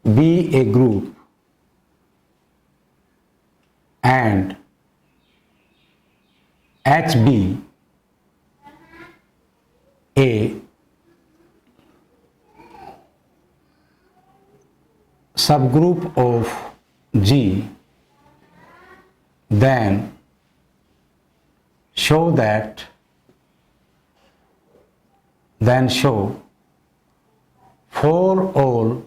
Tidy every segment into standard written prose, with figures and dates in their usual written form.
be a group and H be a subgroup of G, then show for all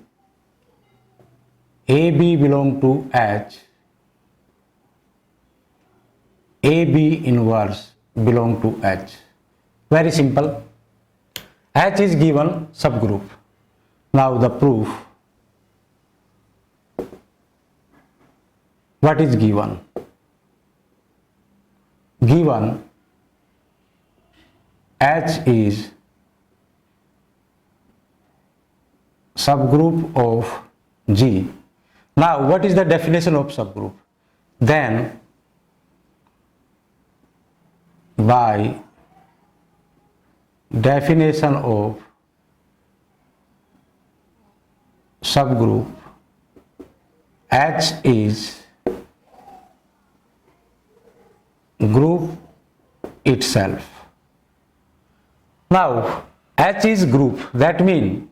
AB belong to H, AB inverse belong to H. Very simple. H is given subgroup. Now the proof. What is given? Given H is subgroup of G. Now what is the definition of subgroup? Then by definition of subgroup, H is group itself. Now H is group, that mean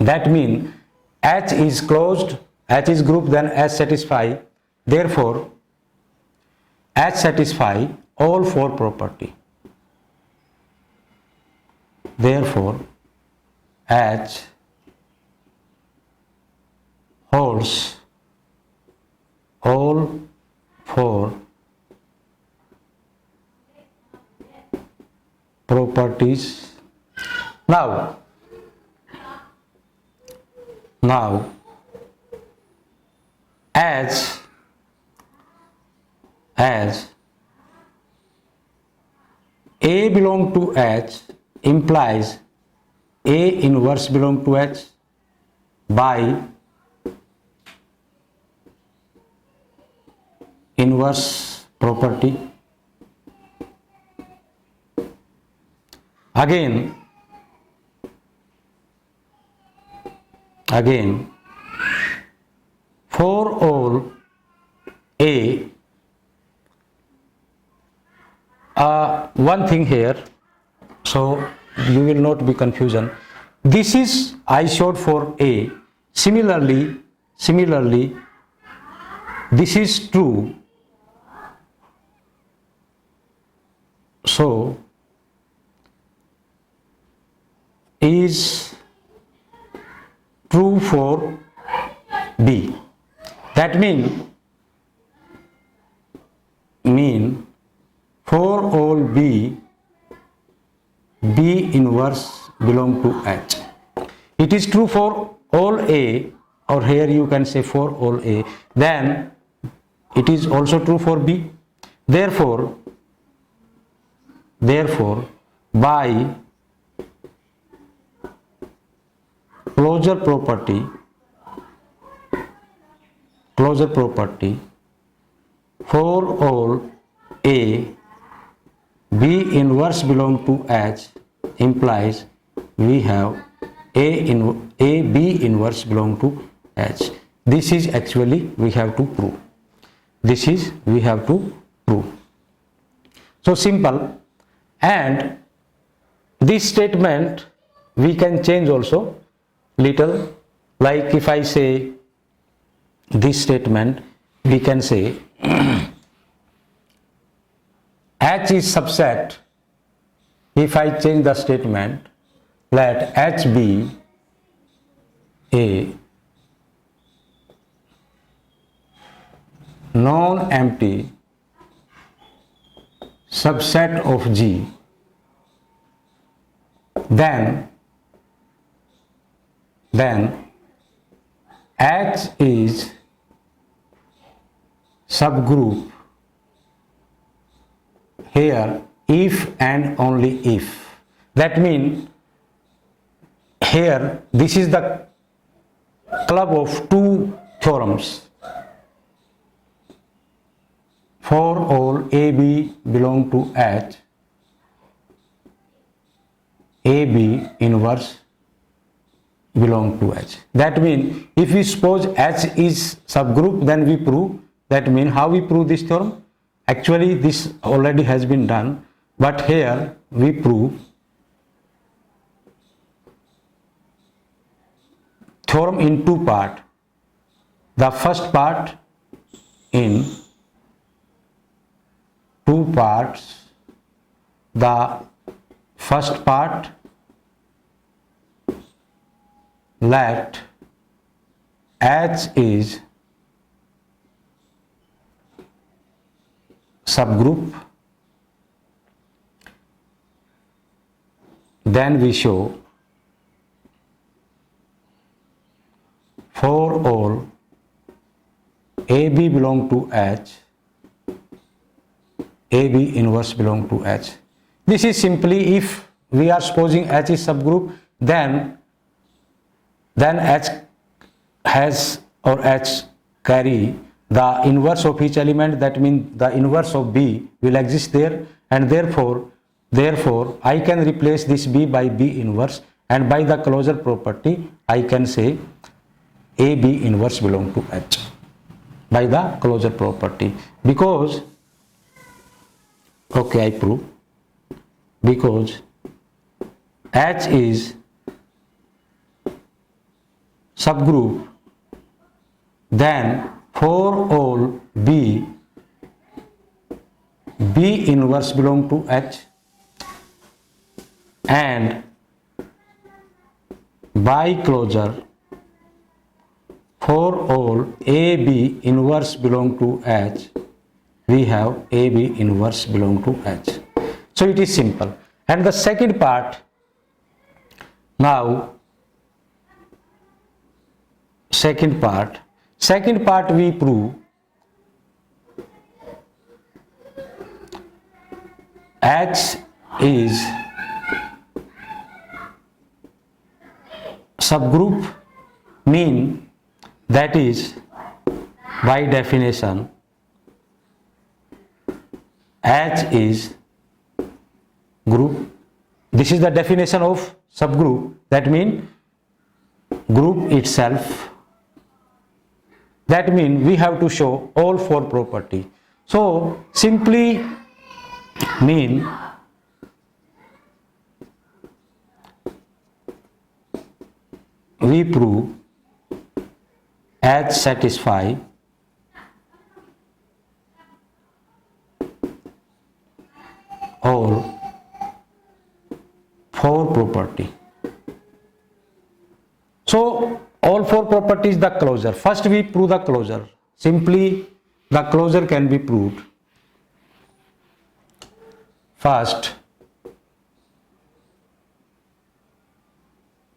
H is closed, H is group, then H satisfy, therefore H satisfy all four property. Therefore H holds all four properties. Now as A belong to H implies A inverse belong to H by inverse property. Again for all A, one thing here, so you will not be confusion. This is I showed for A. Similarly, this is true. So is true for B. That mean for all B inverse belong to H. It is true for all A, or here you can say for all A, then it is also true for B. Therefore by closure property for all A B inverse belong to H implies we have A B inverse belong to H. This is actually we have to prove. So simple. And this statement we can change also little, like if I say this statement, we can say H is subset. If I change the statement, let H be a non-empty subset of G, then H is subgroup here if and only if. That means here this is the club of two theorems. For all AB belong to H, AB inverse belong to H. That means if we suppose H is subgroup, then we prove. That means how we prove this theorem? Actually this already has been done, but here we prove theorem in two parts. The first part in two parts. The first part, let H is subgroup, then we show for all AB belong to H, AB inverse belong to H. This is simply if we are supposing H is subgroup, then H has or H carry the inverse of each element. That means the inverse of B will exist there, and therefore I can replace this B by B inverse, and by the closure property I can say AB inverse belong to H by the closure property, because okay, I prove because H is subgroup, then for all B inverse belong to H, and by closure for all AB inverse belong to H, we have AB inverse belong to H. So it is simple. And the second part, now second part we prove H is subgroup, mean that is by definition H is group. This is the definition of subgroup. That means group itself. That means we have to show all four properties. So simply mean we prove H satisfy all four property. So all four properties the closure. First we prove the closure. Simply the closure can be proved. First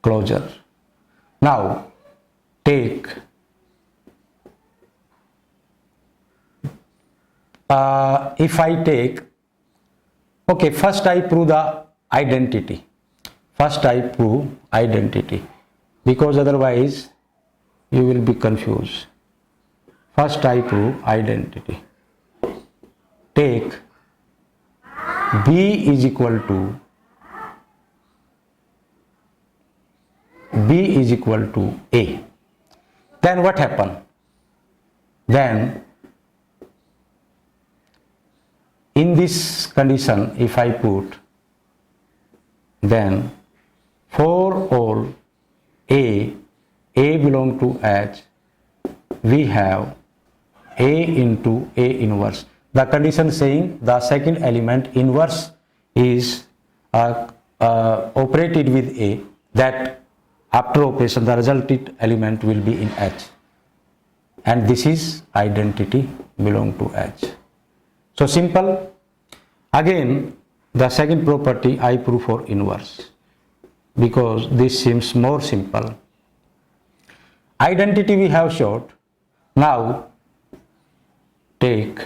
closure. Now take if I take, okay, first I prove the identity. First I prove identity, because otherwise you will be confused. First I prove identity. Take B is equal to A. Then what happen? Then in this condition, if I put, then for all A belong to H, we have A into A inverse. The condition saying the second element inverse is operated with A, that after operation the resultant element will be in H, and this is identity belong to H. So simple. Again the second property I prove for inverse, because this seems more simple. Identity we have showed. Now take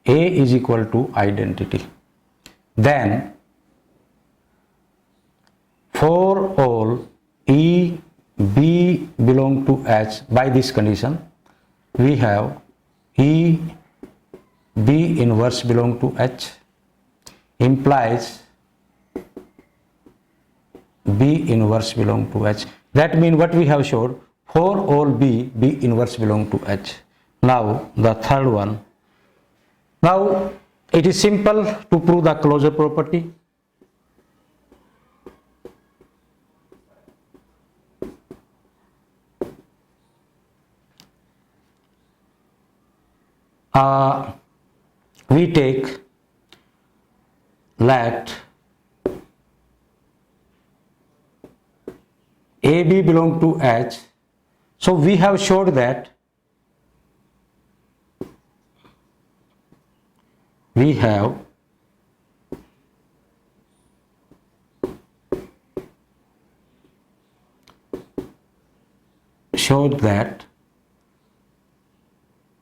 A is equal to identity. Then for all E, B belong to H, by this condition we have E, B inverse belong to H, implies B inverse belong to H. That means what we have showed, for all B inverse belong to H. Now the third one. Now it is simple to prove the closure property. We take let AB belong to H. So we have showed that we have showed that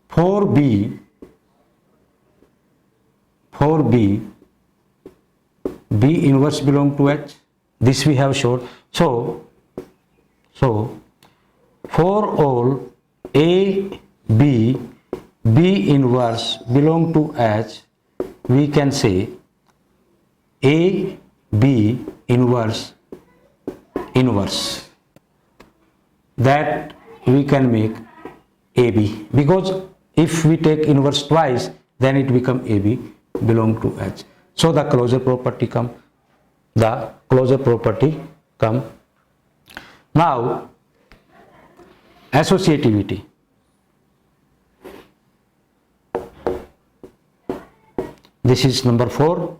for B B inverse belong to H. This we have showed. So for all A, B inverse belong to H, we can say A, B inverse. That we can make AB, because if we take inverse twice, then it become AB belong to H. So the closure property come. Now associativity. This is number 4.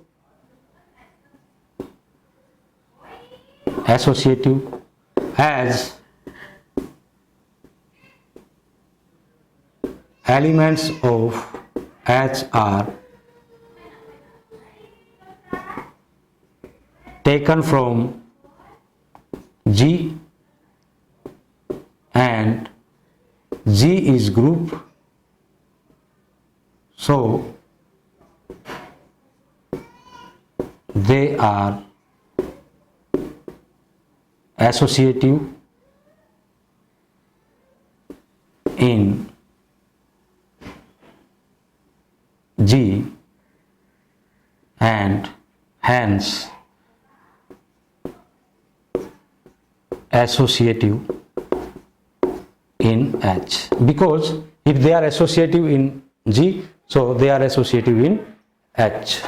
Associative, as elements of H are taken from G and G is group, so they are associative in G and hence associative in H, because if they are associative in G, so they are associative in H.